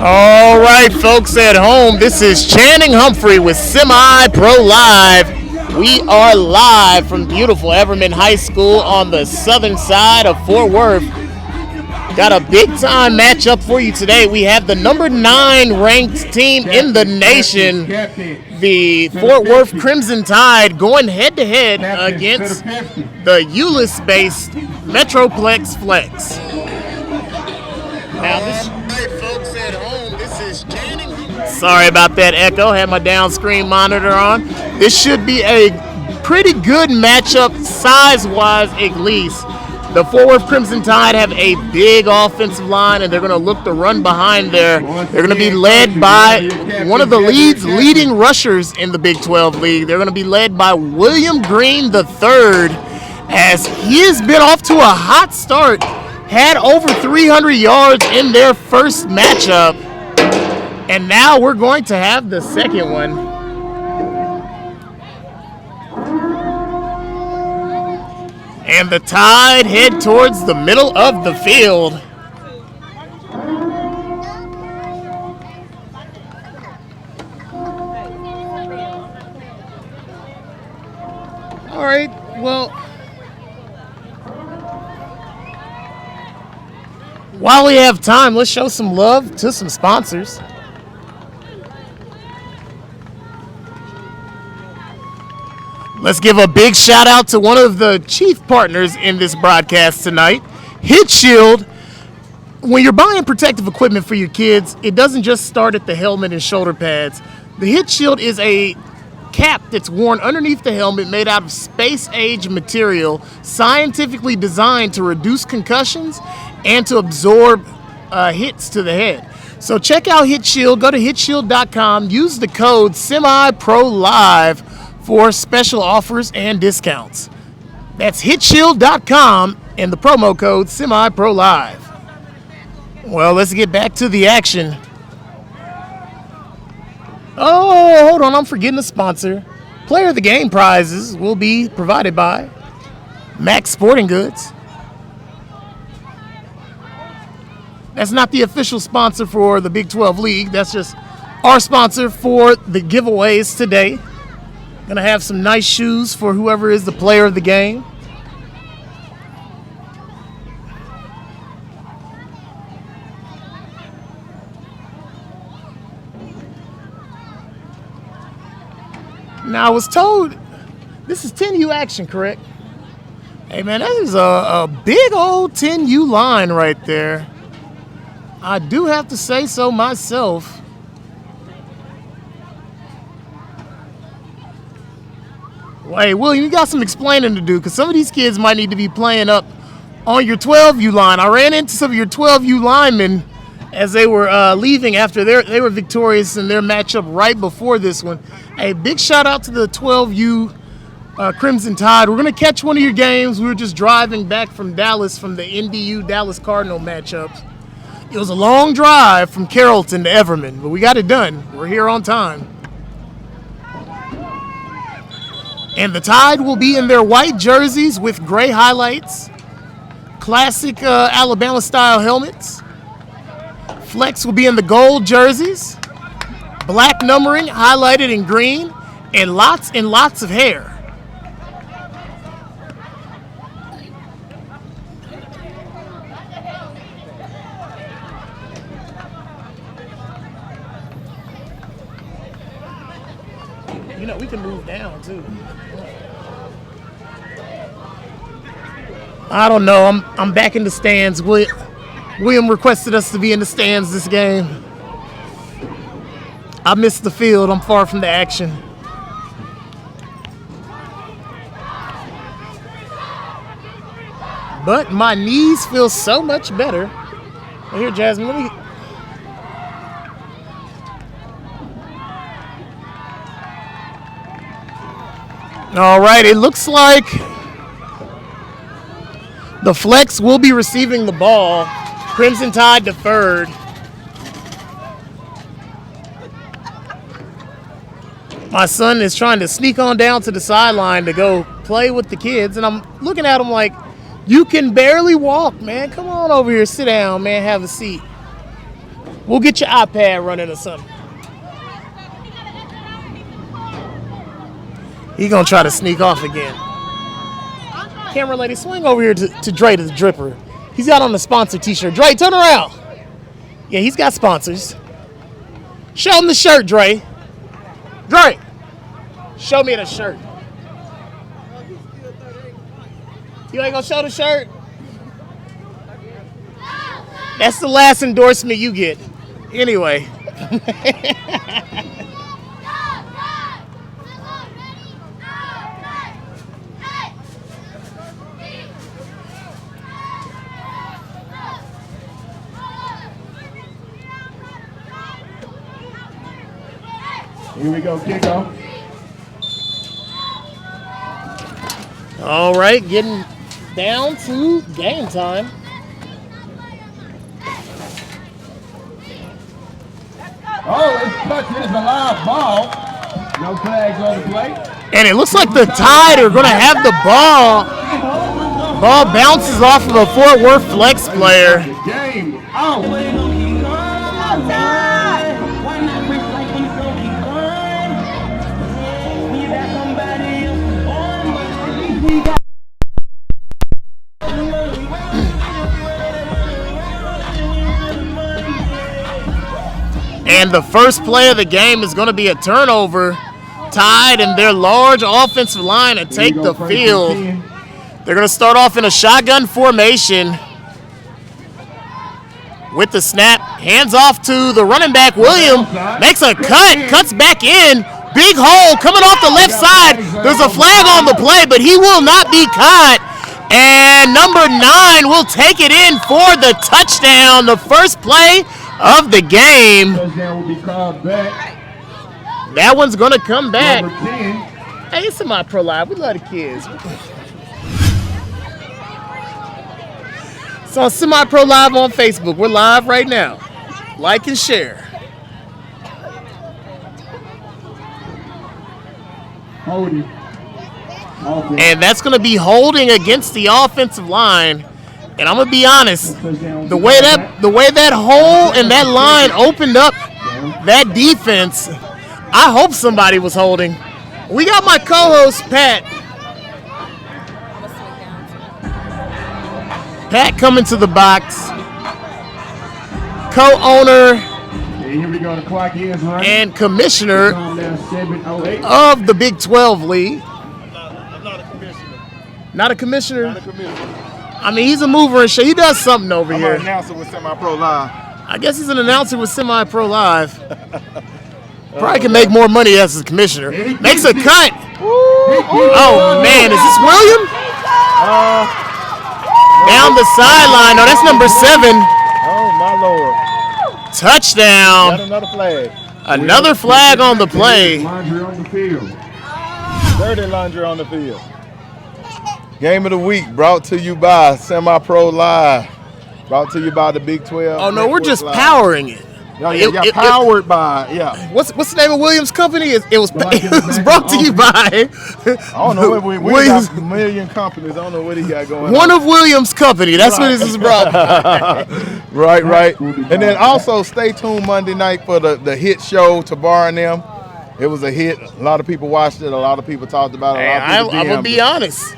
All right, folks at home, this is Channing Humphrey with Semi Pro Live. We are live from beautiful Everman High School on the southern side of Fort Worth. Got a big time matchup for you today. We have the number 9 ranked team in the nation, the Fort Worth Crimson Tide, going head to head against the Euless based Metroplex Flex. Now, folks at home, this is Channing. Sorry about that echo. Had my down screen monitor on. This should be a pretty good matchup, size-wise at least. The Fort Worth Crimson Tide have a big offensive line, and they're going to look to run behind there. They're going to be led by one of the leading rushers in the Big 12 League. They're going to be led by William Green III, as he has been off to a hot start. Had over 300 yards in their first matchup, and now we're going to have the second one. And the Tide head towards the middle of the field. All right, well, while we have time, let's show some love to some sponsors. Let's give a big shout out to one of the chief partners in this broadcast tonight, Hit Shield. When you're buying protective equipment for your kids, it doesn't just start at the helmet and shoulder pads. The Hit Shield is a cap that's worn underneath the helmet, made out of space-age material, scientifically designed to reduce concussions and to absorb hits to the head. So check out Hit Shield. Go to hitshield.com. Use the code SEMIPROLIVE for special offers and discounts. That's hitshield.com and the promo code SEMIPROLIVE. Well, let's get back to the action. Oh, hold on, I'm forgetting the sponsor. Player of the Game prizes will be provided by Max Sporting Goods. That's not the official sponsor for the Big 12 League. That's just our sponsor for the giveaways today. Gonna have some nice shoes for whoever is the player of the game. Now, I was told this is 10U action, correct? Hey, man, that is a big old 10U line right there. I do have to say so myself. Hey, William, you got some explaining to do, because some of these kids might need to be playing up on your 12U line. I ran into some of your 12U linemen as they were leaving after they were victorious in their matchup right before this one. Hey, big shout out to the 12U Crimson Tide. We're going to catch one of your games. We were just driving back from Dallas from the NDU Dallas Cardinal matchups. It was a long drive from Carrollton to Everman, but we got it done. We're here on time. And the Tide will be in their white jerseys with gray highlights, classic Alabama-style helmets. Flex will be in the gold jerseys, black numbering highlighted in green, and lots of hair. You know, we can move down, too. I don't know. I'm back in the stands. William requested us to be in the stands this game. I missed the field. I'm far from the action. But my knees feel so much better. Well, here, Jasmine, let me... All right, it looks like the Flex will be receiving the ball. Crimson Tide deferred. My son is trying to sneak on down to the sideline to go play with the kids, and I'm looking at him like, you can barely walk, man. Come on over here, sit down, man, have a seat. We'll get your iPad running or something. He gonna try to sneak off again. Camera lady, swing over here to Dre, to the dripper. He's got on the sponsor t-shirt. Dre, turn around. Yeah, he's got sponsors. Show him the shirt, Dre. Dre, show me the shirt. You ain't gonna show the shirt? That's the last endorsement you get. Anyway. Here we go, kickoff. All right, getting down to game time. Oh, it's touched. It is a live ball. No flags on the play. And it looks like the Tide are going to have the ball. Ball bounces off of a Fort Worth flex player. Game out. And the first play of the game is going to be a turnover. Tide and their large offensive line to take the field. They're going to start off in a shotgun formation with the snap. Hands off to the running back, William. Makes a cut, cuts back in. Big hole coming off the left side. There's a flag on the play, but he will not be caught. And number 9 will take it in for the touchdown. The first play of the game. Touchdown will be called back. That one's going to come back. Number 10. Hey, it's Semi-Pro Live. We love the kids. It's on Semi-Pro Live on Facebook. We're live right now. Like and share. Holding. And that's going to be holding against the offensive line. And I'm going to be honest, the way that hole and that line opened up that defense, I hope somebody was holding. We got my co-host, Pat. Pat coming to the box. Co-owner Here we go. The clock is running. and commissioner Calm down, 7:08. of the Big 12 League. I'm not a commissioner. Not a commissioner? Not a commissioner. I mean, he's a mover and shake. He does something over I'm here. an announcer with Semi-Pro Live. I guess he's an announcer with Semi-Pro Live. Probably can make more money as a commissioner. Makes a cut. Oh, man. Is this William? Down the sideline. Oh, that's number 7. Oh, my Lord. Touchdown. Got another flag. Another flag on the play. Laundry on the field. Dirty laundry on the field. Game of the week brought to you by Semi-Pro Live. Brought to you by the Big 12. Oh, no, we're Network just Live. powering it. Powered by, What's the name of Williams' company? It was brought to you by I don't know what we Williams. got a million companies. I don't know what he got going One on. of Williams' company. That's what this is brought by. Right. And then also stay tuned Monday night for the hit show, Tabar and them. It was a hit. A lot of people watched it. A lot of people talked about it. A lot of people I'm gonna DM'd be it. honest.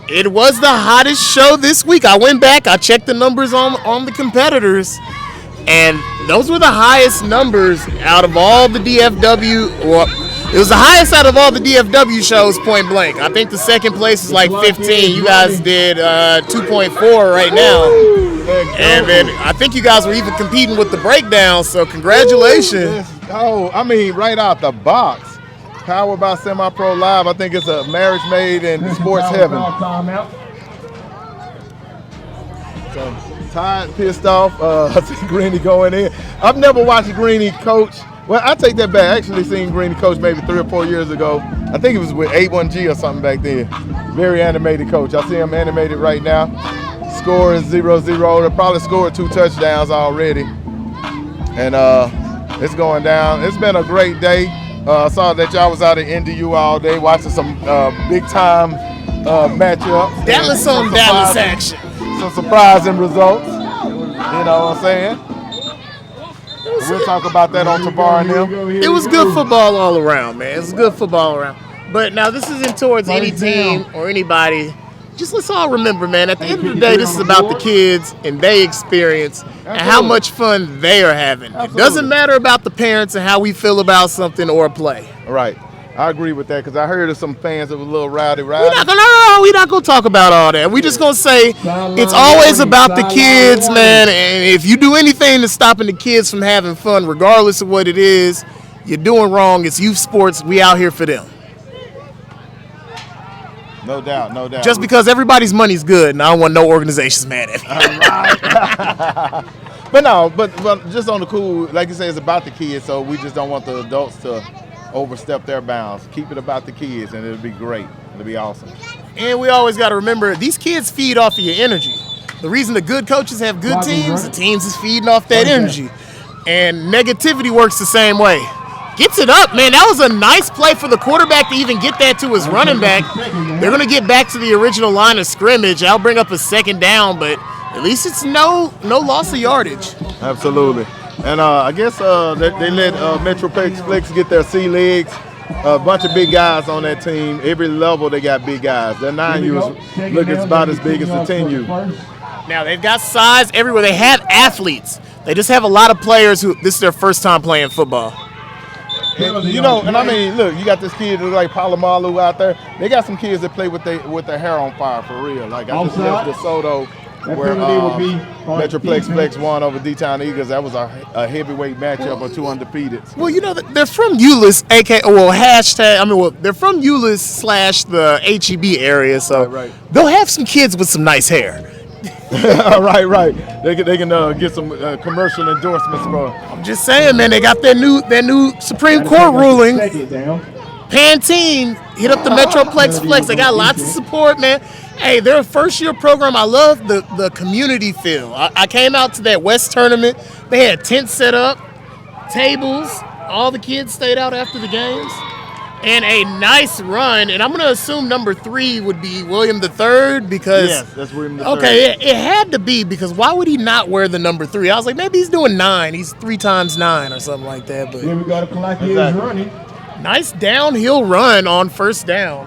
It was the hottest show this week. I went back. I checked the numbers on the competitors, and those were the highest numbers out of all the DFW. Well, it was the highest out of all the DFW shows, point blank. I think the second place is like 15. You guys did 2.4 right now, and then I think you guys were even competing with the breakdown. So congratulations. Oh, I mean, right out the box. Powered by Semi-Pro Live. I think it's a marriage made in sports heaven. Timeout. So, Tide pissed off. I see Greeny going in. I've never watched Greeny coach. Well, I take that back. I actually seen Greeny coach maybe 3 or 4 years ago. I think it was with 81G or something back then. Very animated coach. I see him animated right now. Score is 0-0. They probably scored 2 touchdowns already. And it's going down. It's been a great day. I saw that y'all was out at NDU all day watching some big-time matchups. Dallas and on some Dallas surprising- action. Some surprising results. You know what I'm saying? We'll talk about that on Tavar and them. It was good football all around, man. It was good football all around. But now this isn't towards any team or anybody. Just let's all remember, man, at the end of the day, this is about the kids and their experience and how much fun they are having. It doesn't matter about the parents and how we feel about something or a play. Right. I agree with that because I heard of some fans that were a little rowdy. We're not going to talk about all that. We're just going to say it's always about the kids, man. And if you do anything to stopping the kids from having fun, regardless of what it is, you're doing wrong. It's youth sports. We out here for them. No doubt, no doubt. Just because everybody's money's good, and I don't want no organizations mad at me. but just on the cool, like you say, it's about the kids, so we just don't want the adults to overstep their bounds. Keep it about the kids, and it'll be great. It'll be awesome. And we always got to remember, these kids feed off of your energy. The reason the good coaches have good teams, the teams is feeding off that energy. And negativity works the same way. Gets it up, man. That was a nice play for the quarterback to even get that to his running back. They're going to get back to the original line of scrimmage. I'll bring up a second down, but at least it's no loss of yardage. Absolutely. And I guess they let Metroplex get their sea legs. A bunch of big guys on that team. Every level they got big guys. Their 9U's look about as big as the 10U. Now they've got size everywhere. They have athletes. They just have a lot of players who this is their first time playing football. And I mean, look, you got this kid who's like Palomalu out there. They got some kids that play with their hair on fire for real. Like I just left DeSoto where Metroplex Flex won over D-Town Eagles. That was a heavyweight matchup of two undefeateds. Well, they're from Euless, they're from Euless / the HEB area, so they'll have some kids with some nice hair. right. They can get some commercial endorsements for. I'm just saying, man. They got their new Supreme Court ruling. Pantene hit up the Metroplex Flex. They got lots of support, man. Hey, they're a first-year program. I love the community feel. I came out to that West tournament. They had tents set up, tables. All the kids stayed out after the games. And a nice run, and I'm going to assume number 3 would be William III because yes, that's William III. Okay, it had to be because why would he not wear the number 3? I was like, maybe he's doing 9. He's 3 times 9 or something like that. But then we got to collect his running. Nice downhill run on first down.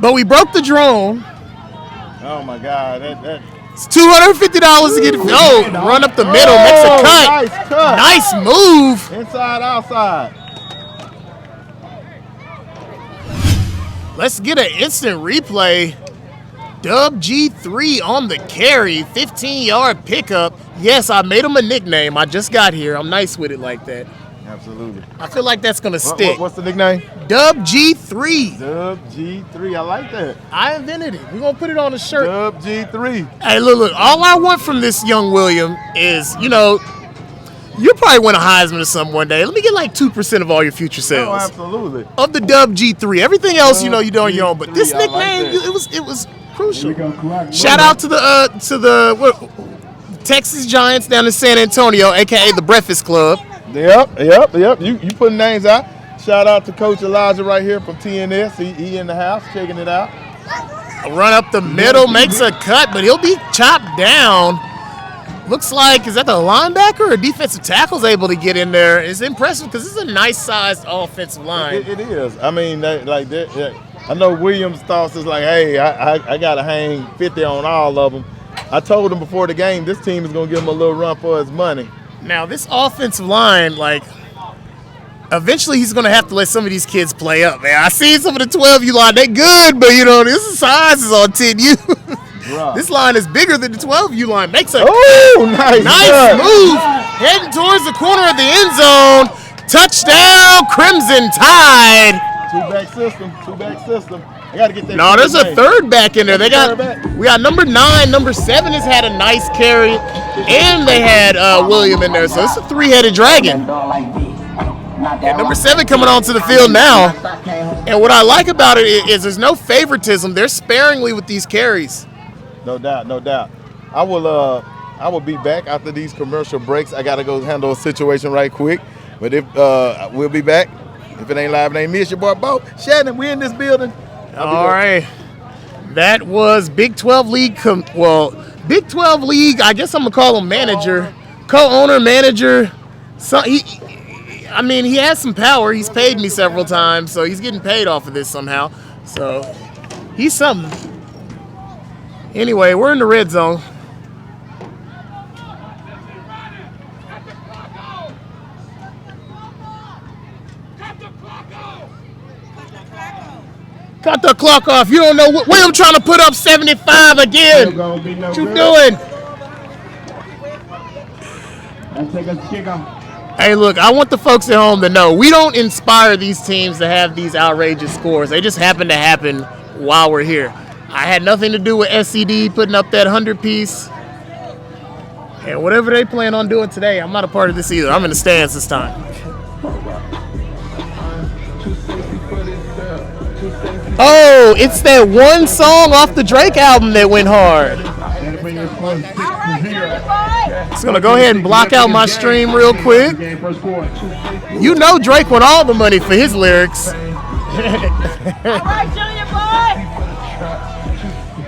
But we broke the drone. Oh my God, that. It's $250 to get run up the middle, makes a cut. Nice cut. Nice move. Inside, outside. Let's get an instant replay. Dub G3 on the carry, 15-yard pickup. Yes, I made him a nickname. I just got here. I'm nice with it like that. Absolutely. I feel like that's going to stick. What's the nickname? Dub G3. Dub G3. I like that. I invented it. We're going to put it on a shirt. Dub G3. Hey, look. All I want from this young William is, you'll probably win a Heisman or something one day. Let me get like 2% of all your future sales. Oh, absolutely. Of the Dub G3. Everything else, you do on your own. But this nickname, it was crucial. Shout out to the Texas Giants down in San Antonio, a.k.a. the Breakfast Club. Yep. You putting names out. Shout out to Coach Elijah right here from TNS. He in the house checking it out. A run up the middle, makes a cut, but he'll be chopped down. Looks like, is that the linebacker or defensive tackle's able to get in there? It's impressive because this is a nice-sized offensive line. It is. I mean, I know Williams' thoughts is like, hey, I got to hang 50 on all of them. I told him before the game, this team is going to give him a little run for his money. Now, this offensive line, eventually he's going to have to let some of these kids play up, man. I see some of the 12U line. They good, but, this size is on 10U. Right. This line is bigger than the 12U line. Makes a nice move. Heading towards the corner of the end zone. Touchdown, Crimson Tide. Two-back system. I got to get that. No, there's a third back in there. We got number 9. Number 7 has had a nice carry, and they had William in there. So it's a 3-headed dragon. And number 7 coming onto the field now. And what I like about it is there's no favoritism. They're sparingly with these carries. No doubt. I will be back after these commercial breaks. I got to go handle a situation right quick. But if we'll be back. If it ain't live, it ain't me. It's your boy Bo. Shannon, we in this building. All right. That was Big 12 League, Big 12 League, I guess I'm going to call him manager, co-owner, manager. So he has some power. He's paid me several times, so he's getting paid off of this somehow. So he's something. Anyway, we're in the red zone. Cut the clock off. You don't know what William trying to put up 75 again. What you doing? Take us to kick off. Hey, look, I want the folks at home to know we don't inspire these teams to have these outrageous scores. They just happen to happen while we're here. I had nothing to do with SCD putting up that 100-piece. And whatever they plan on doing today, I'm not a part of this either. I'm in the stands this time. Oh, it's that one song off the Drake album that went hard. Just going to go ahead and block out my stream real quick. You know Drake won all the money for his lyrics.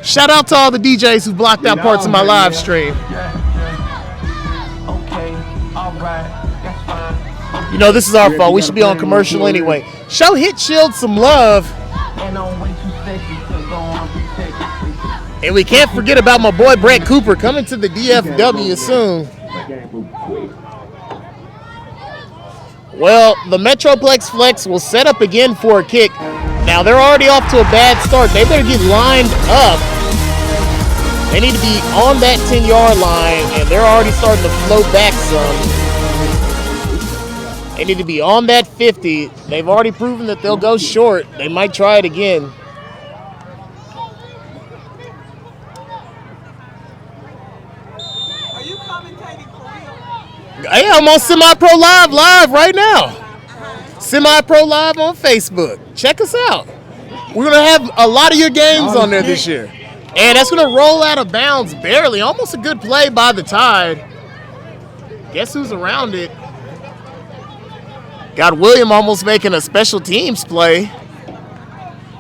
Shout out to all the DJs who blocked out parts of my live stream. You know, this is our fault. We should be on commercial anyway. Show Hit Shield some love. And we can't forget about my boy Brett Cooper coming to the DFW soon. Well, the Metroplex Flex will set up again for a kick. Now, they're already off to a bad start. They better get lined up. They need to be on that 10-yard line, and they're already starting to float back some. They need to be on that 50. They've already proven that they'll go short. They might try it again. Are you commentating for real? Hey, I'm on Semi-Pro live right now. Semi-Pro Live on Facebook. Check us out. We're going to have a lot of your games on there this year. And that's going to roll out of bounds barely. Almost a good play by the Tide. Guess who's around it? Got William almost making a special teams play.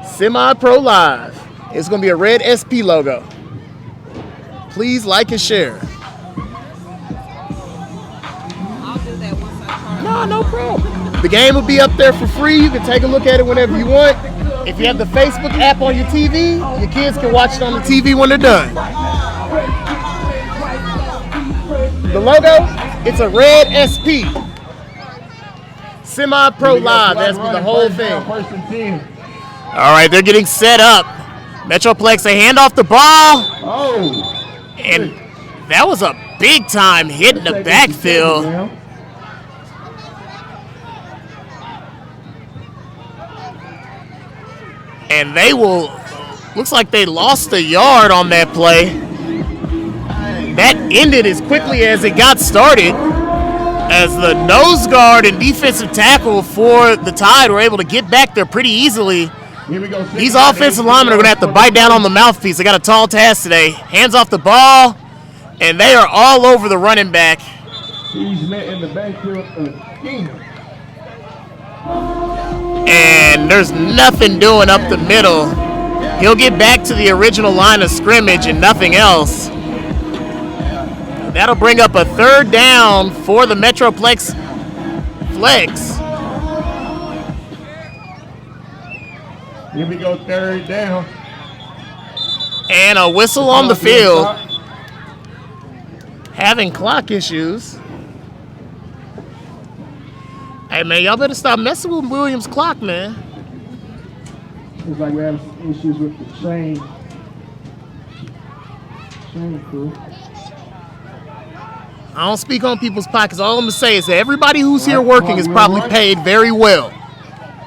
Semi-Pro Live. It's going to be a red SP logo. Please like and share. I'll do that once I turn. No problem. The game will be up there for free. You can take a look at it whenever you want. If you have the Facebook app on your TV, your kids can watch it on the TV when they're done. The logo, it's a red SP. Semi-Pro Live, that's the whole thing. All right, they're getting set up. Metroplex, they hand off the ball. Oh. And that was a big time hit in the backfield. And they will, looks like they lost a yard on that play. That ended as quickly as it got started, as the nose guard and defensive tackle for the Tide were able to get back there pretty easily. These offensive linemen are going to have to bite down on the mouthpiece. They got a tall task today. Hands off the ball, and they are all over the running back. He's met in the backfield again. And there's nothing doing up the middle. He'll get back to the original line of scrimmage and nothing else. That'll bring up a third down for the Metroplex Flex. Here we go, third down. And a whistle on the field. Having clock issues. Hey, man, y'all better stop messing with Williams' clock, man. Looks like we have issues with the chain crew. I don't speak on people's pockets. All I'm going to say is that everybody who's here working is probably paid very well.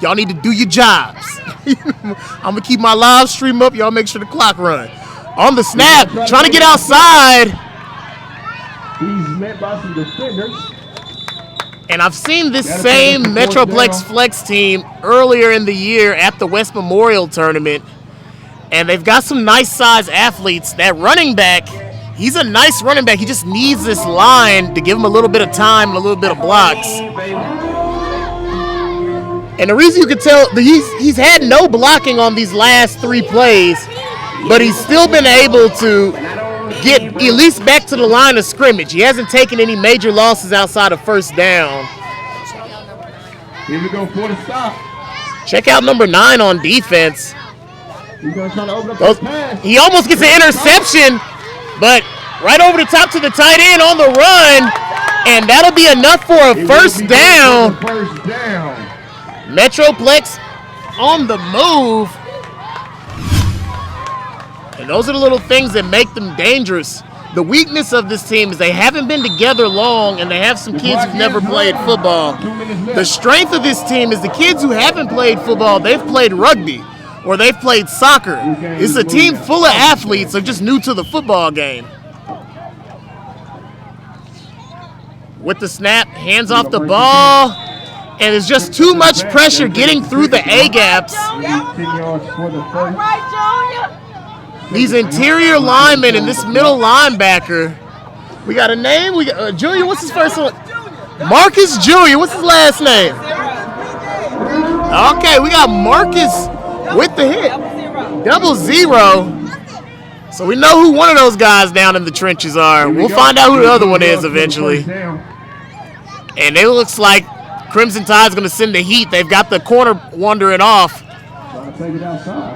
Y'all need to do your jobs. I'm going to keep my live stream up. Y'all make sure the clock run. On the snap, trying to get outside. He's met by some defenders. And I've seen this same Metroplex Flex team earlier in the year at the West Memorial Tournament. And they've got some nice size athletes. That running back, he's a nice running back. He just needs this line to give him a little bit of time and a little bit of blocks. And the reason you can tell, he's had no blocking on these last three plays. but he's still been able to get at least back to the line of scrimmage. He hasn't taken any major losses outside of first down. Here we go for the stop. Check out number 9 on defense. He's going to try to open up the pass. He almost gets an interception, but right over the top to the tight end on the run, and that'll be enough for a first down. First down. Metroplex on the move. And those are the little things that make them dangerous. The weakness of this team is they haven't been together long, and they have some kids who've never played football. The strength of this team is the kids who haven't played football, they've played rugby or they've played soccer. It's a team full of athletes, they're just new to the football game. With the snap, hands off the ball, and there's just too much pressure getting through the A-gaps. These interior linemen and this middle linebacker. We got a name. We got Junior. What's his first one? Marcus Junior. What's his last name? Okay, we got Marcus with the hit. 00. So we know who one of those guys down in the trenches are. We'll find out who the other one is eventually. And it looks like Crimson Tide's going to send the heat. They've got the corner wandering off.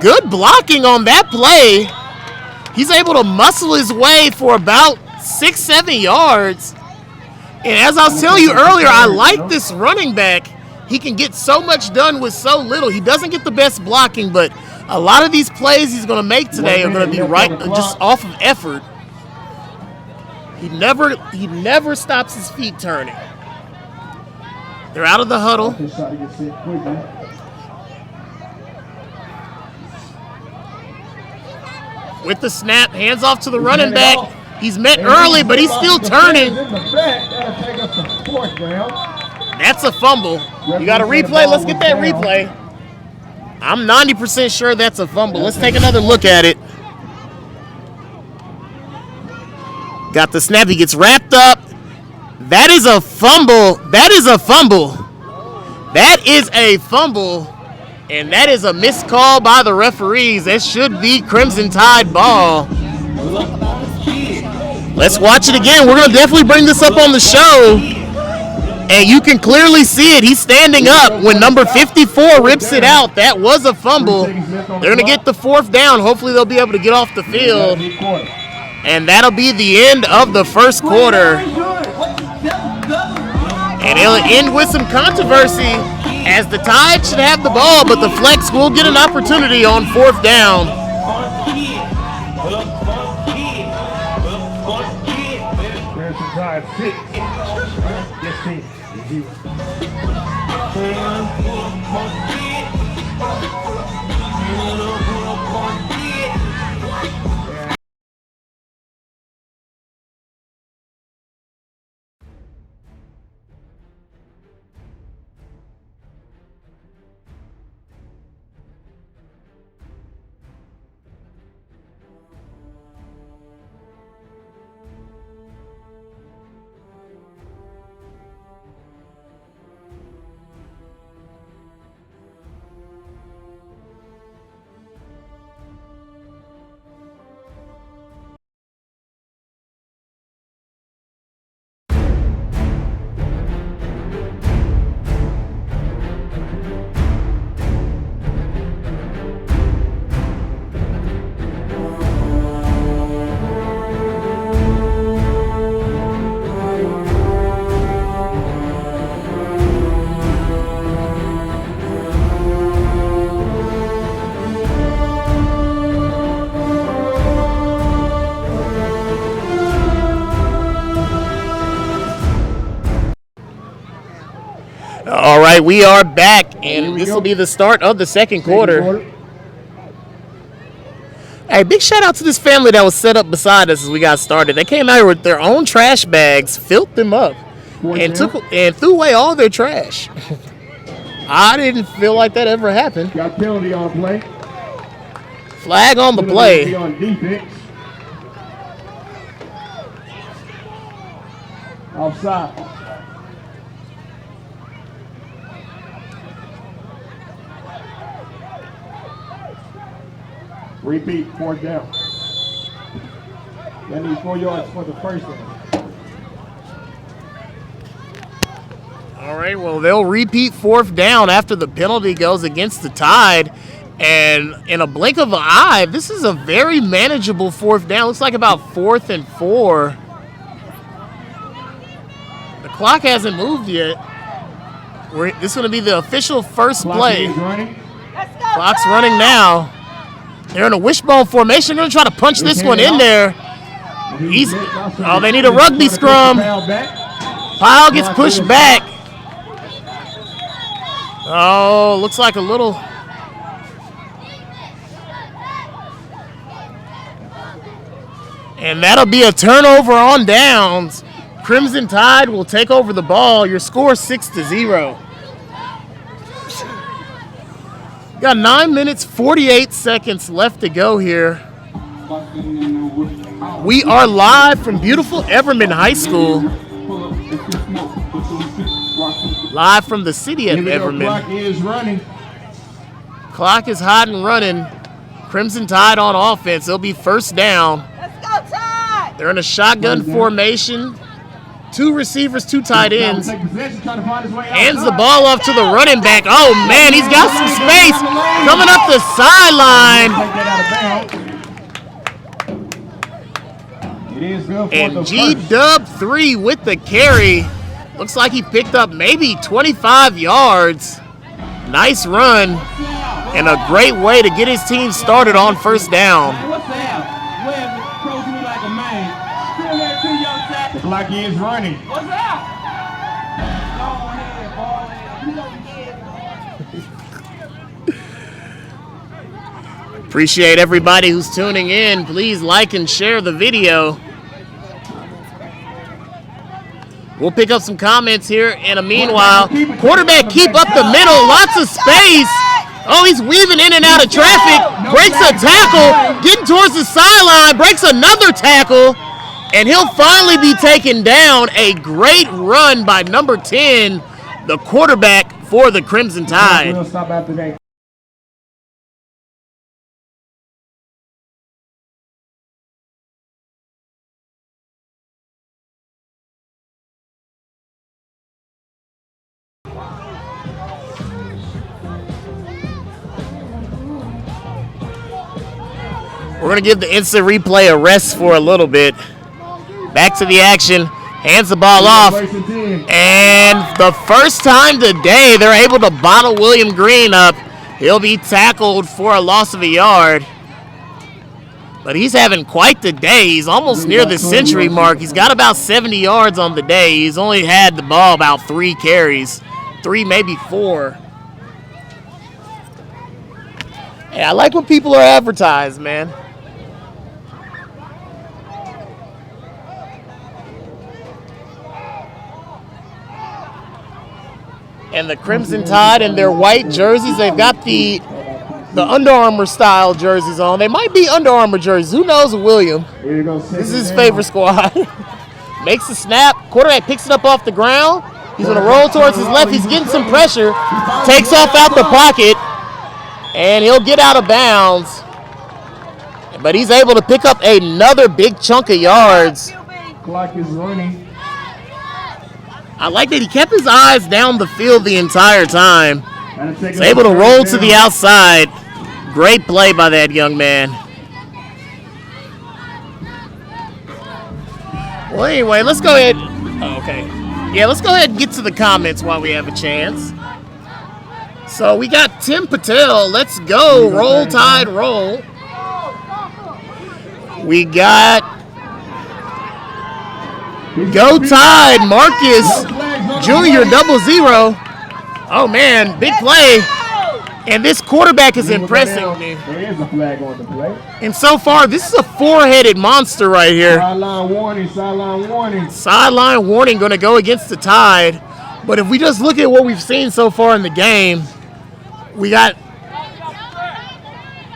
Good blocking on that play. He's able to muscle his way for about 6-7 yards. And as I was telling you earlier, I like this running back. He can get so much done with so little. He doesn't get the best blocking, but a lot of these plays he's going to make today are going to be right just off of effort. He never stops his feet turning. They're out of the huddle. With the snap, hands off to the running back. He's met early, but he's still turning. That's a fumble. You got a replay? Let's get that replay. I'm 90% sure that's a fumble. Let's take another look at it. Got the snap. He gets wrapped up. That is a fumble. That is a fumble. That is a fumble. And that is a missed call by the referees. That should be Crimson Tide ball. Let's watch it again. We're going to definitely bring this up on the show. And you can clearly see it. He's standing up when number 54 rips it out. That was a fumble. They're going to get the 4th down. Hopefully they'll be able to get off the field. And that'll be the end of the first quarter. And it'll end with some controversy, as the Tide should have the ball, but the Flex will get an opportunity on 4th down. All right, we are back, and this will be the start of the second quarter. Hey, big shout out to this family that was set up beside us as we got started. They came out here with their own trash bags, filled them up, and threw away all their trash. I didn't feel like that ever happened. Got penalty on play. Flag on the play. On defense. Offside. Repeat, 4th down. That needs 4 yards for the first one. All right, well, they'll repeat 4th down after the penalty goes against the Tide. And in a blink of an eye, this is a very manageable 4th down. Looks like about 4th and 4. The clock hasn't moved yet. This is going to be the official first play. Clock's running now. They're in a wishbone formation. They're going to try to punch this one in there. They need a rugby scrum. Pyle gets pushed back. Oh, looks like a little. And that'll be a turnover on downs. Crimson Tide will take over the ball. Your score 6-0. Got 9 minutes, 48 seconds left to go here. We are live from beautiful Everman High School. Live from the city of Everman. Clock is running. Clock is hot and running. Crimson Tide on offense. It'll be first down. Let's go, Tide! They're in a shotgun formation. 2 receivers, 2 tight ends. Hands the ball off to the running back. Oh, man, he's got some space coming up the sideline. And G-Dub 3 with the carry. Looks like he picked up maybe 25 yards. Nice run. And a great way to get his team started on first down. The clock is running. What's up? Appreciate everybody who's tuning in. Please like and share the video. We'll pick up some comments here in a meanwhile. Quarterback keep up the middle. Lots of space. Oh, he's weaving in and out of traffic. Breaks a tackle. Getting towards the sideline. Breaks another tackle. And he'll finally be taken down. A great run by number 10, the quarterback for the Crimson Tide. We'll stop after that. We're going to give the instant replay a rest for a little bit. Back to the action. Hands the ball off. And the first time today, they're able to bottle William Green up. He'll be tackled for a loss of a yard. But he's having quite the day. He's almost near the century mark. He's got about 70 yards on the day. He's only had the ball about 3 carries. 3, maybe 4. Hey, I like when people are advertised, man. And the Crimson Tide in their white jerseys, they've got the Under Armour style jerseys on. They might be Under Armour jerseys. Who knows, William? This is his favorite squad. Makes the snap. Quarterback picks it up off the ground. He's going to roll towards his left. He's getting some pressure. Takes off out the pocket. And he'll get out of bounds. But he's able to pick up another big chunk of yards. Clock is running. I like that he kept his eyes down the field the entire time. He's able to roll to the outside. Great play by that young man. Well, anyway, let's go ahead. Oh, okay. Yeah, let's go ahead and get to the comments while we have a chance. So we got Tim Patel. Let's go. Roll Tide, roll. We got Go Tide, Marcus Jr. 00. Oh, man, big play. And this quarterback is impressing me. There is a flag on the play. And so far, this is a 4-headed monster right here. Sideline warning, sideline warning. Sideline warning going to go against the Tide. But if we just look at what we've seen so far in the game, we got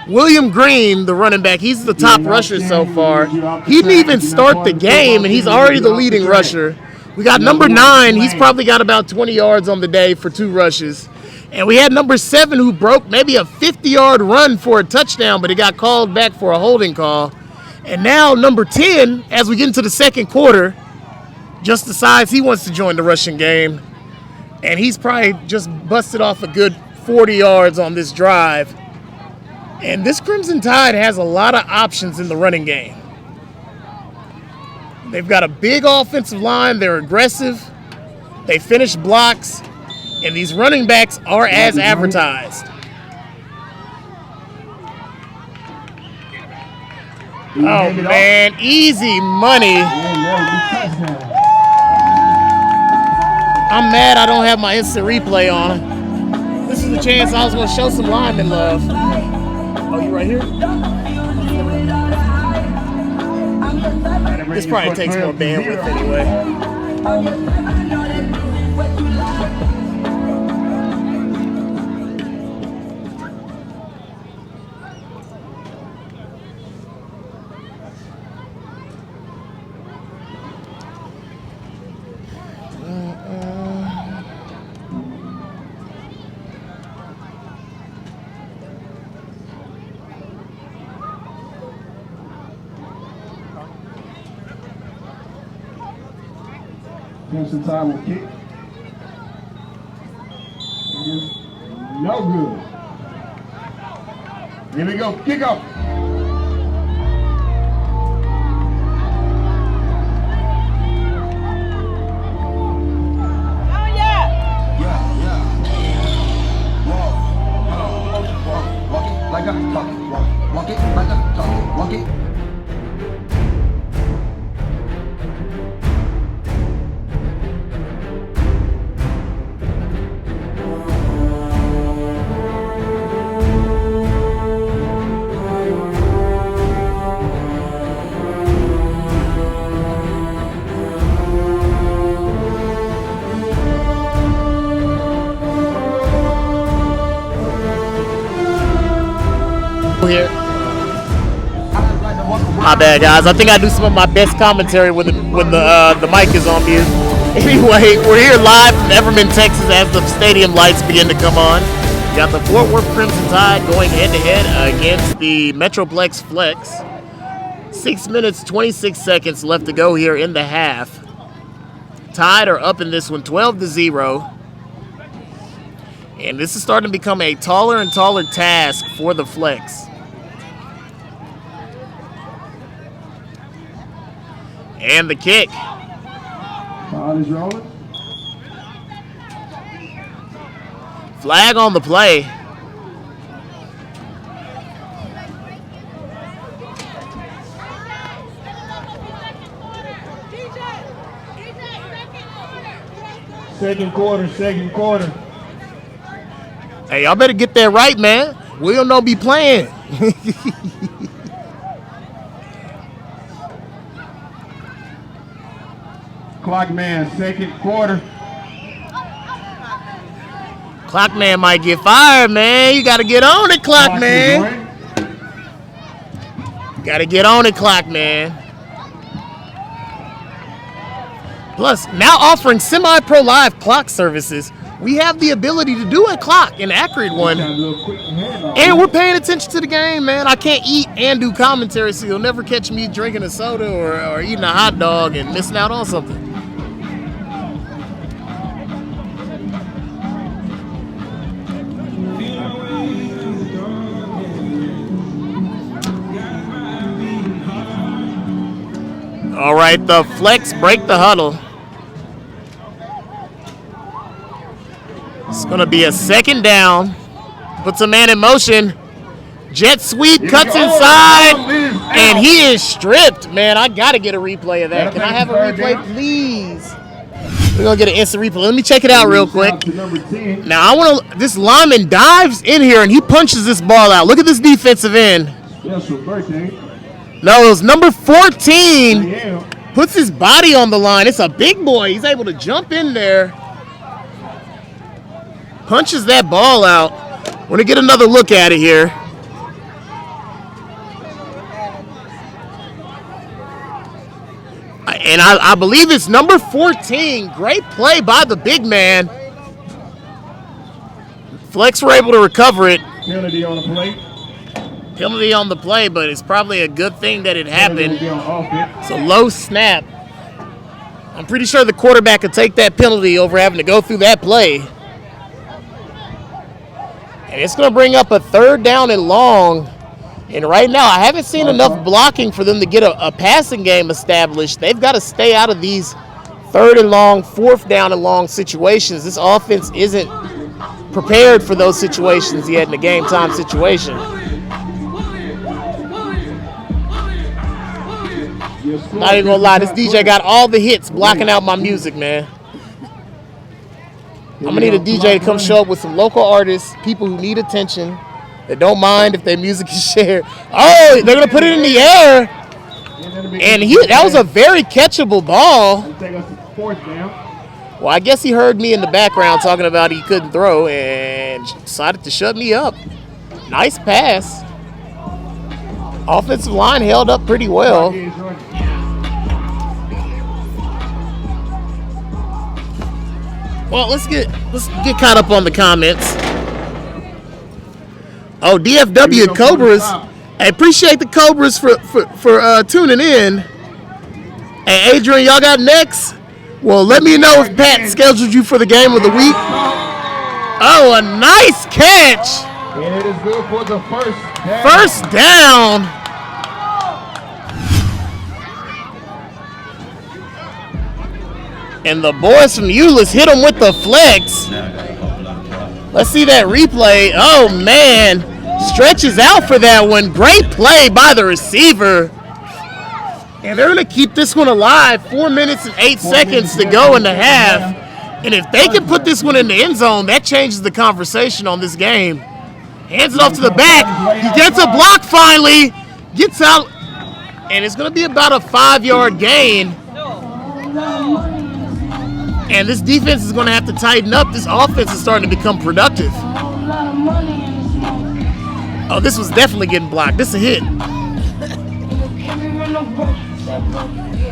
William Green, the running back. He's the top rusher so far. He didn't even start the game, and he's already the leading rusher. We got number 9. He's probably got about 20 yards on the day for 2 rushes. And we had number 7 who broke maybe a 50-yard run for a touchdown, but he got called back for a holding call. And now number 10, as we get into the second quarter, just decides he wants to join the rushing game. And he's probably just busted off a good 40 yards on this drive. And this Crimson Tide has a lot of options in the running game. They've got a big offensive line. They're aggressive. They finish blocks. And these running backs are as advertised. Oh, man. Easy money. I'm mad I don't have my instant replay on. This is the chance I was going to show some lineman love. Oh, you right here? This probably takes more bandwidth anyway. Crimson Tide will kick. No good. Here we go. Kick off. Here. My bad, guys. I think I do some of my best commentary when the mic is on mute. Anyway, we're here live from Everman, Texas, as the stadium lights begin to come on. We got the Fort Worth Crimson Tide going head-to-head against the Metroplex Flex. 6 minutes, 26 seconds left to go here in the half. Tide are up in this one, 12-0. And this is starting to become a taller and taller task for the Flex. And the kick. Ball is rolling. Flag on the play. Second quarter. Hey, y'all better get that right, man. William don't be playing. Clock man, second quarter. Clock man might get fired, man. You got to get on it, clock man. Got to get on it, clock man. Plus, now offering semi-pro live clock services, we have the ability to do a clock, an accurate one. And we're paying attention to the game, man. I can't eat and do commentary, so you'll never catch me drinking a soda or eating a hot dog and missing out on something. All right, the Flex break the huddle. It's going to be a second down. Puts a man in motion. Jet sweep, cuts inside, and he is stripped. Man, I got to get a replay of that. Can I have a replay, please? We're going to get an instant replay. Let me check it out real quick. Now, this lineman dives in here, and he punches this ball out. Look at this defensive end. No, it was number 14. Puts his body on the line. It's a big boy. He's able to jump in there. Punches that ball out. We're going to get another look at it here. And I believe it's number 14. Great play by the big man. Flex were able to recover it. Penalty on the plate. Penalty on the play, but it's probably a good thing that it happened. Penalty on offense. It's a low snap. I'm pretty sure the quarterback could take that penalty over having to go through that play. And it's going to bring up a 3rd down and long. And right now, I haven't seen enough blocking for them to get a passing game established. They've got to stay out of these 3rd and long, 4th down and long situations. This offense isn't prepared for those situations yet in the game time situation. Not even gonna lie, this DJ got all the hits blocking out my music, man. I'm gonna need a DJ to come show up with some local artists, people who need attention, that don't mind if their music is shared. Oh, they're gonna put it in the air. And that was a very catchable ball. Well, I guess he heard me in the background talking about he couldn't throw and decided to shut me up. Nice pass. Offensive line held up pretty well. Well, let's get caught up on the comments. Oh, DFW Cobras. I appreciate the Cobras for tuning in. Hey, Adrian, y'all got next? Well, let me know if Pat scheduled you for the game of the week. Oh, a nice catch. And it is good for the first down. First down. And the boys from Euless hit him with the flex. Let's see that replay. Oh, man. Stretches out for that one. Great play by the receiver. And they're going to keep this one alive. 4 minutes and 8 seconds to go in the half. And if they can put this one in the end zone, that changes the conversation on this game. Hands it off to the back. He gets a block finally. Gets out. And it's going to be about a 5-yard gain. And this defense is going to have to tighten up. This offense is starting to become productive. Oh, this was definitely getting blocked. This is a hit. I'm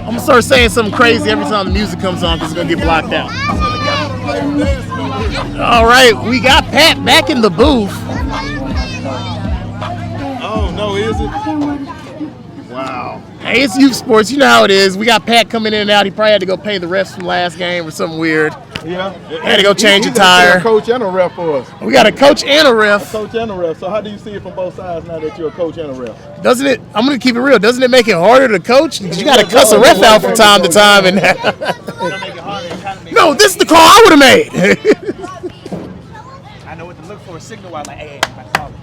going to start saying something crazy every time the music comes on because it's going to get blocked out. All right, we got Pat back in the booth. Oh, no, is it? Wow. Hey, it's youth sports. You know how it is. We got Pat coming in and out. He probably had to go pay the refs from last game or something weird. Yeah. Had to go change a He's tire. a coach and a ref for us. We got a coach and a ref. Coach and a ref. So how do you see it from both sides now that you're a coach and a ref? Doesn't it? I'm gonna keep it real. Doesn't it make it harder to coach? Because you got to cuss a ref out from time to time. And no, this is the call I would have made. I know what to look for. Signal wise, like, hey, I call it.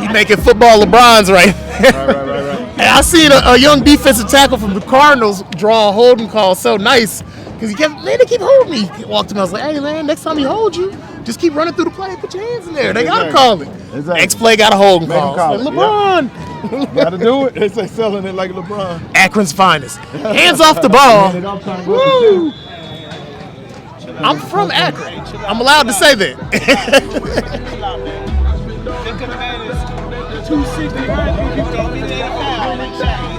You making football LeBrons right. Right. And I seen a young defensive tackle from the Cardinals draw a holding call so nice because they keep holding me. He walked to me, I was like, hey man, next time he holds you, just keep running through the play, put your hands in there. They gotta call it. Exactly. Next play got a holding Make call. him call It's like, it, LeBron. Gotta do it. They say selling it like LeBron. Akron's finest. Hands off the ball. Woo! I'm from Akron. I'm allowed to say that.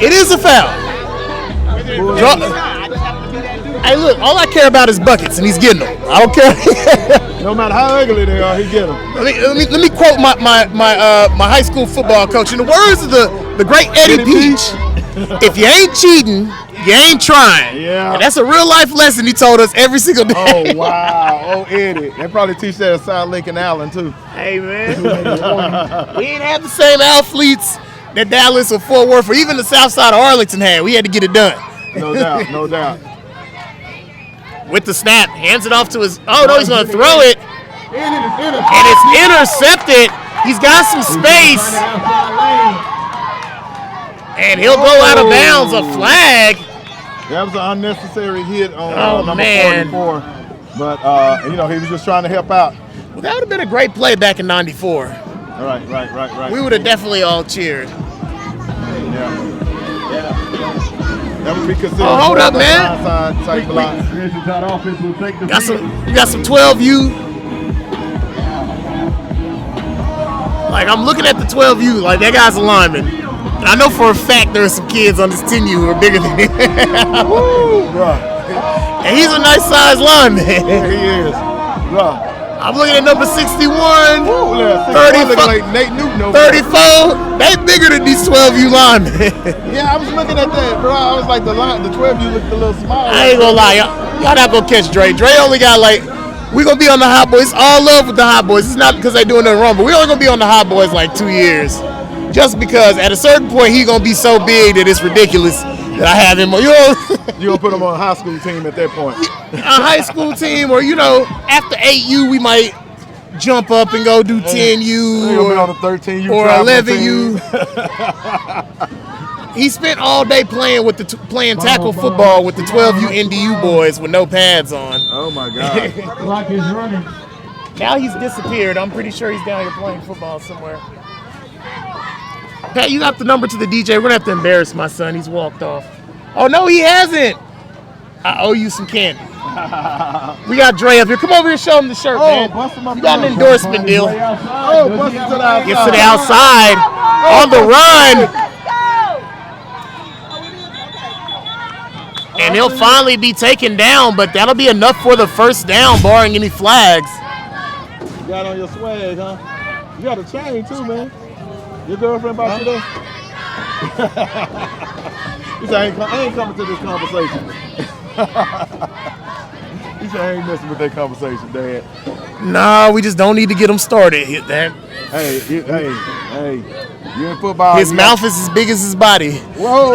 It is a foul. Hey, look, all I care about is buckets, and he's getting them. I don't care. No matter how ugly they are, he get them. Let me quote my high school football coach. In the words of the great Eddie Peach, if you ain't cheating, you ain't trying. Yeah. And that's a real life lesson he told us every single day. Oh, wow. Oh, Eddie. They probably teach that at South Lincoln Allen, too. Hey, man. We ain't have the same athletes that Dallas or Fort Worth or even the south side of Arlington had. We had to get it done. No doubt, no doubt. With the snap, hands it off to his. Oh, no, he's going to throw it. And It's intercepted. He's got some space. And he'll go out of bounds. A flag. That was an unnecessary hit on number man. 44. But, he was just trying to help out. Well, that would have been a great play back in '94. Right. We would have definitely all cheered. Yeah. That would be considered. Oh, hold up, man. Onside type block. We got some 12U. Like, I'm looking at the 12U, like, that guy's a lineman. And I know for a fact there are some kids on this 10U who are bigger than him. Woo, bro. And he's a nice sized lineman. Yeah, he is. Bruh. I'm looking at number 61, Ooh, 34, looking like Nate Newton over 34. They bigger than these 12U linemen. there. Yeah, I was looking at that, bro. I was like, the 12U looked a little small. I ain't gonna lie, y'all not gonna catch Dre. Dre only got like, we gonna be on the Hot Boys. All love with the Hot Boys. It's not because they doing nothing wrong, but we only gonna be on the Hot Boys like 2 years. Just because at a certain point he gonna be so big that it's ridiculous that I have him. You know, You gonna put him on a high school team at that point? a high school team, or after 8U we might jump up and go do 10U He gonna be on the 13U or traveling 11U. team. He spent all day playing with playing tackle football with the 12U NDU boys with no pads on. Oh my God. Clock is running. Now he's disappeared. I'm pretty sure he's down here playing football somewhere. Pat, you got the number to the DJ. We're gonna have to embarrass my son. He's walked off. Oh no, he hasn't. I owe you some candy. We got Dre up here. Come over here and show him the shirt, man. bust him up. You got an endorsement deal. Oh, bust him to the outside. Gets to the outside. On the run. And he'll finally be taken down, but that'll be enough for the first down, barring any flags. You got on your swag, huh? You got a chain too, man. Your girlfriend bought you that? He said, I ain't coming to this conversation. He said, I ain't messing with that conversation, Dad. Nah, we just don't need to get him started. Hey, you in football. His mouth is as big as his body. Whoa.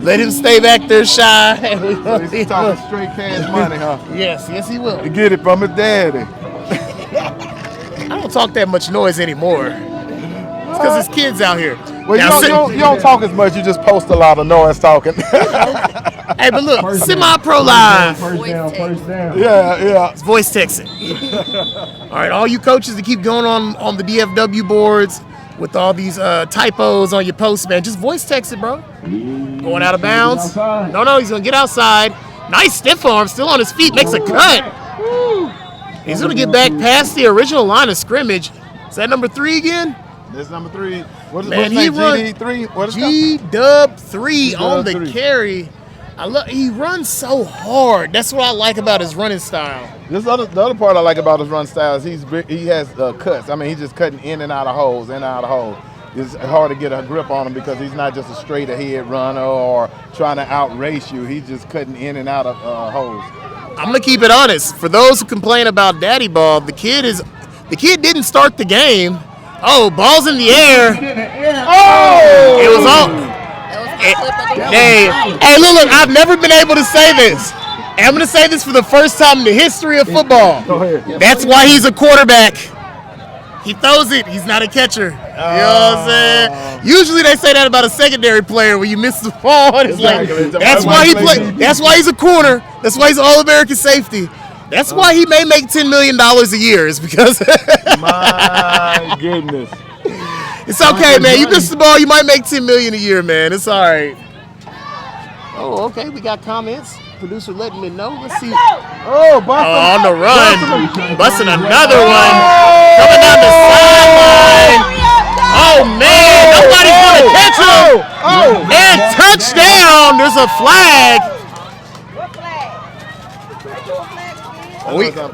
Let him stay back there shy. So he's talking straight cash money, huh? Yes, he will. To get it from his daddy. I don't talk that much noise anymore. It's because there's kids out here. Well, you don't talk as much. You just post a lot of noise talking. Hey, but look, Semi-Pro Live. First down. Yeah. It's voice texting. All right, all you coaches that keep going on the DFW boards with all these typos on your posts, man, just voice text it, bro. Going out of bounds. No, he's going to get outside. Nice stiff arm, still on his feet, makes a cut. He's going to get back past the original line of scrimmage. Is that number 3 again? That's number 3. What's Man, his name? GD3? What is that? G-Dub-3 on the G-Dub-3. carry. He runs so hard. That's what I like about his running style. The other part I like about his run style is he has cuts. I mean, he's just cutting in and out of holes, It's hard to get a grip on him because he's not just a straight ahead runner or trying to outrace you. He's just cutting in and out of holes. I'm gonna keep it honest. For those who complain about Daddy Ball, the kid didn't start the game. Oh, ball's in the air. Oh! It was all. Hey, look, I've never been able to say this. And I'm gonna say this for the first time in the history of football. Go ahead. That's why he's a quarterback. He throws it. He's not a catcher. You know what I'm saying? Usually they say that about a secondary player when you miss the ball. It's like that's why he play. That's why he's a corner. That's why he's an All-American safety. That's why he may make $10 million a year. Is because My goodness. it's okay, man. You miss the ball, you might make $10 million a year, man. It's all right. Oh, okay. We got comments. Producer letting me know. Let's see. Oh, Boston. On the run, busting another one. Coming down the sideline. Oh man, nobody's gonna catch him. And touchdown. There's a flag. What flag? Where's your flag again?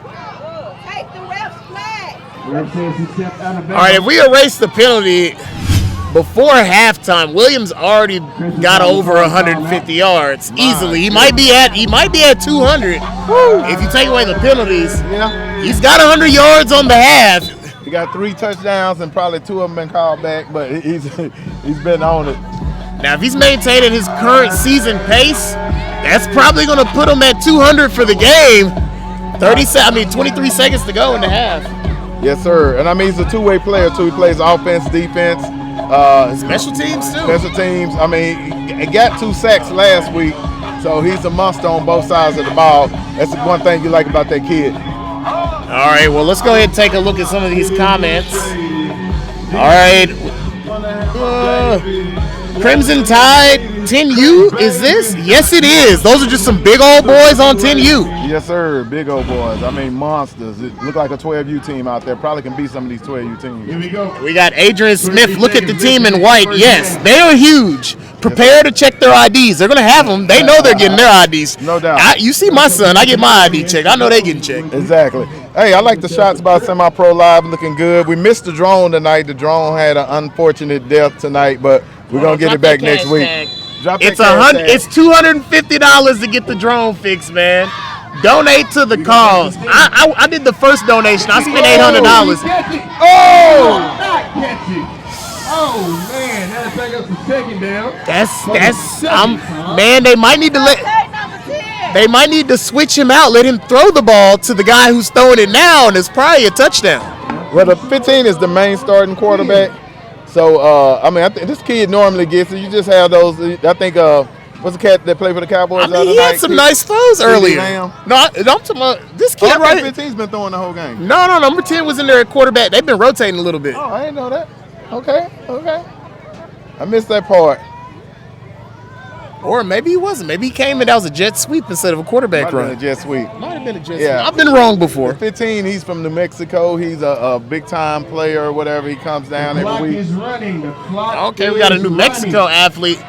Take the ref's flag. All right, if we erase the penalty before halftime, Williams already got over 150 yards easily. He might be at 200. If you take away the penalties, he's got 100 yards on the half. He got 3 touchdowns and probably 2 of them been called back, but he's been on it. Now, if he's maintaining his current season pace, that's probably going to put him at 200 for the game. 23 seconds to go in the half. Yes, sir. And I mean, he's a two-way player too. He plays offense, defense, Special teams too. Special teams. I mean, he got 2 sacks last week, so he's a monster on both sides of the ball. That's the one thing you like about that kid. All right, well, let's go ahead and take a look at some of these comments. All right. Crimson Tide 10U is this? Yes, it is. Those are just some big old boys on 10U. Yes, sir. Big old boys. I mean, monsters. It look like a 12U team out there. Probably can beat some of these 12U teams. Here we go. We got Adrian Smith. Look at the team in white. Yes, they are huge. Prepare to check their IDs. They're going to have them. They know they're getting their IDs. No doubt. You see my son. I get my ID checked. I know they getting checked. Exactly. Hey, I like the shots by Semi-Pro Live. Looking good. We missed the drone tonight. The drone had an unfortunate death tonight, but we're going to get it back next week. Drop that It's cash tag. It's $250 to get the drone fixed, man. Donate to the cause. I did the first donation. I spent $800. Oh! Not catch it. Oh man, that'll take us to second down. Man, they might need to they might need to switch him out, let him throw the ball to the guy who's throwing it now, and it's probably a touchdown. Well, the 15 is the main starting quarterback. So, I mean, I think this kid normally gets it. You just have those. I think, what's the cat that played for the Cowboys? I mean, he had some nice throws earlier. No, I'm talking about this kid right here. 15's been throwing the whole game. No, number 10 was in there at quarterback. They've been rotating a little bit. Oh, I didn't know that. Okay. I missed that part. Or maybe he wasn't. Maybe he came and that was a jet sweep instead of a quarterback Might run. have been a jet sweep. Might have been a jet Yeah. sweep. I've been wrong before. 15, he's from New Mexico. He's a big-time player or whatever. He comes down Clock every week. is running. The clock Okay, we got a is New Mexico running. athlete.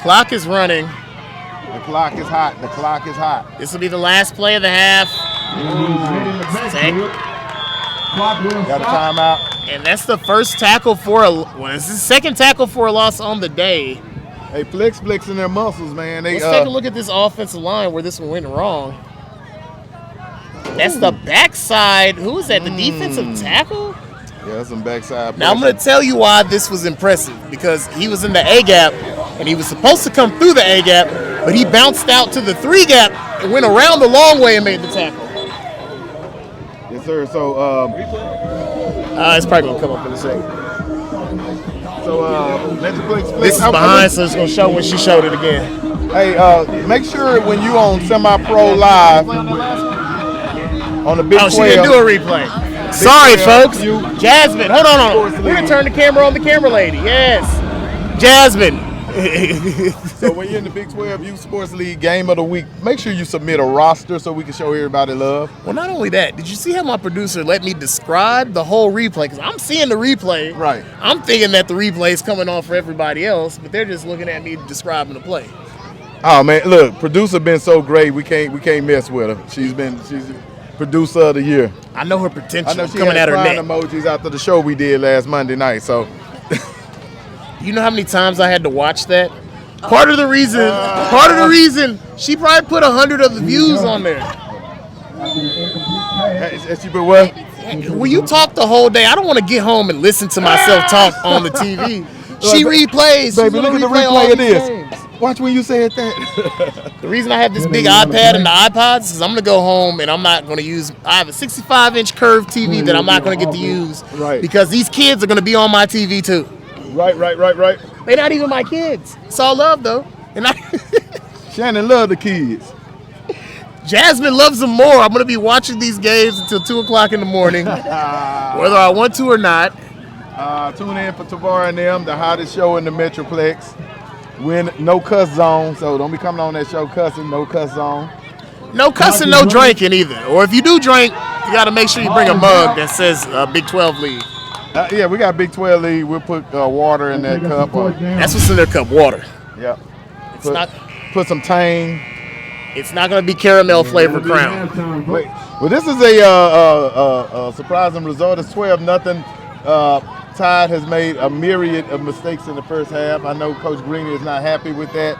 Clock is running. The clock is hot. The clock is hot. This will be the last play of the half. And he's heading the backfield. Clock will Got a stop. timeout. And that's the first tackle for it's the second tackle for a loss on the day. Hey, flexing their muscles, man. They Let's take a look at this offensive line where this one went wrong. That's the backside. Who is that? The defensive tackle? Yeah, that's some backside. Now I'm going to tell you why this was impressive, because he was in the A gap and he was supposed to come through the A gap, but he bounced out to the 3 gap and went around the long way and made the tackle. Yes, sir. So, It's probably going to come up in a second. Metroplex. This is behind, so it's going to show when she showed it again. Hey, make sure when you on Semi-Pro Live on the Big 12. Oh, she didn't do a replay. Sorry, folks. Jasmine, hold on. We're going to turn the camera on the camera lady. Yes. Jasmine. So when you're in the Big 12 Youth Sports League Game of the Week, make sure you submit a roster so we can show everybody love. Well, not only that, did you see how my producer let me describe the whole replay? Because I'm seeing the replay. Right. I'm thinking that the replay is coming on for everybody else, but they're just looking at me describing the play. Oh man, look, producer been so great. We can't mess with her. She's producer of the year. I know her potential I know she coming had at her crying neck. emojis after the show we did last Monday night. So You know how many times I had to watch that? Part of the reason, she probably put 100 of the views on there. has she been what? When you talk the whole day, I don't want to get home and listen to myself talk on the TV. She replays. Baby, look at the all replay of these this. games. Watch when you said that. The reason I have this big iPad and the iPods is I'm going to go home and I'm not going to use – I have a 65-inch curved TV that I'm not going to get to use. Right. Because these kids are going to be on my TV too. Right. They're not even my kids. It's all love though. And Shannon love the kids. Jasmine loves them more. I'm going to be watching these games until 2 o'clock in the morning, whether I want to or not. Tune in for Tavara and them, the hottest show in the Metroplex. We're in no cuss zone, so don't be coming on that show cussing. No cuss zone. No cussing, no drinking either. Or if you do drink, you got to make sure you bring a mug that says Big 12 League. Yeah, we got Big 12 League. We'll put water in that cup. That's what's in their cup, water. Yeah. Put some Tang. It's not going to be caramel flavored Crown. Wait, well, this is a surprising result. It's 12-0. Tide has made a myriad of mistakes in the first half. I know Coach Greeny is not happy with that.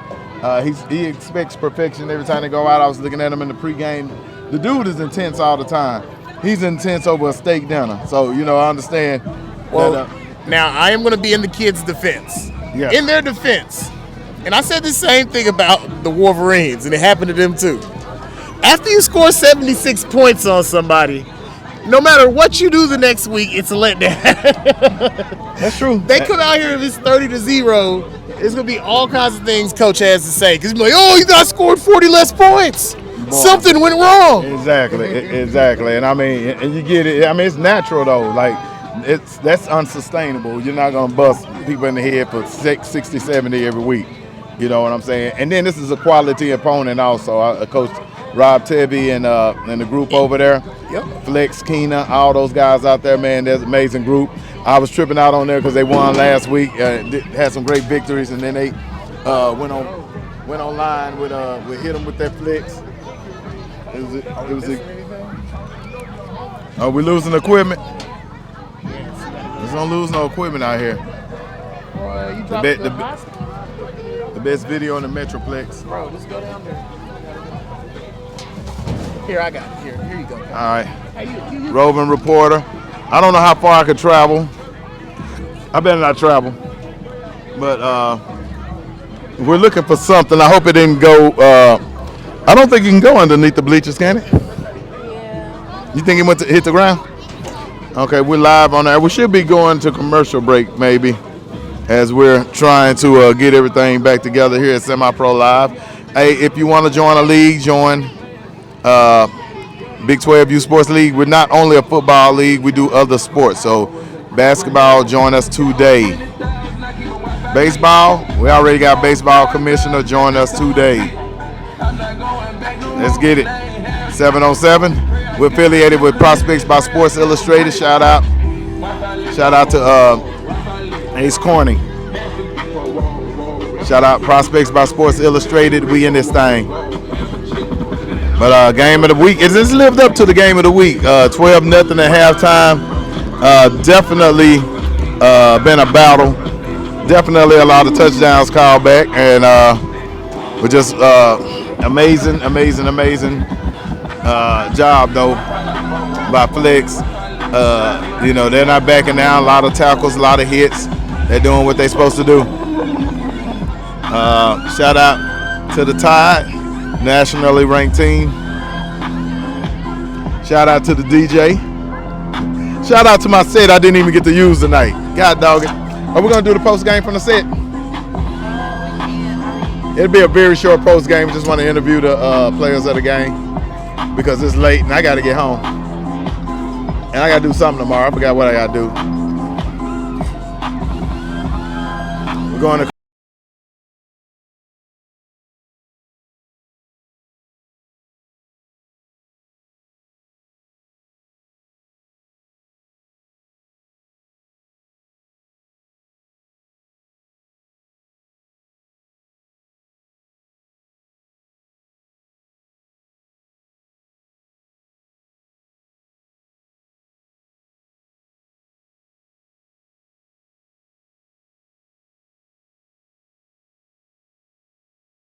He expects perfection every time they go out. I was looking at him in the pregame. The dude is intense all the time. He's intense over a steak dinner. So, I understand. Well, now I am going to be in the kids' defense. Yeah. In their defense. And I said the same thing about the Wolverines, and it happened to them too. After you score 76 points on somebody, no matter what you do the next week, it's a letdown. That's true. They come out here if it's 30-0, it's going to be all kinds of things Coach has to say. Because he's like, you guys scored 40 less points. Boy. Something went wrong. Exactly. And I mean, and you get it. I mean, it's natural though. Like, that's unsustainable. You're not going to bust people in the head for 60, 70 every week. You know what I'm saying? And then this is a quality opponent also. Coach Rob Tebby and the group over there. Yep. Flex, Keena, all those guys out there, man. There's an amazing group. I was tripping out on there because they won last week. Had some great victories, and then they went online with hit them with that flex. Are we losing equipment? Let's don't lose no equipment out here. The best video in the Metroplex. Bro, let's go down there. Here, I got it. Here you go. All right. Roving reporter. I don't know how far I could travel. I better not travel. But we're looking for something. I hope it didn't go. I don't think you can go underneath the bleachers, can it? Yeah. You think it went to hit the ground? Okay, we're live on there. We should be going to commercial break maybe, as we're trying to get everything back together here at Semi-Pro Live. Hey, if you want to join a league, join Big 12 Youth Sports League. We're not only a football league, we do other sports. So basketball, join us today. Baseball, we already got baseball commissioner, join us today. Let's get it. 707. We're affiliated with Prospects by Sports Illustrated. Shout out to Ace Corning. Shout out Prospects by Sports Illustrated. We in this thing. But game of the week. It's lived up to the game of the week. 12-0 at halftime. Definitely been a battle. Definitely a lot of touchdowns called back, and we're just amazing job though by Flex. They're not backing down. A lot of tackles, a lot of hits. They're doing what they're supposed to do. Shout out to the Tide, nationally ranked team. Shout out to the DJ. Shout out to my set I didn't even get to use tonight. God dog it. Are we gonna do the post game from the set? It'll be a very short post game. We just want to interview the players of the game because it's late and I got to get home. And I got to do something tomorrow. I forgot what I got to do. We're going to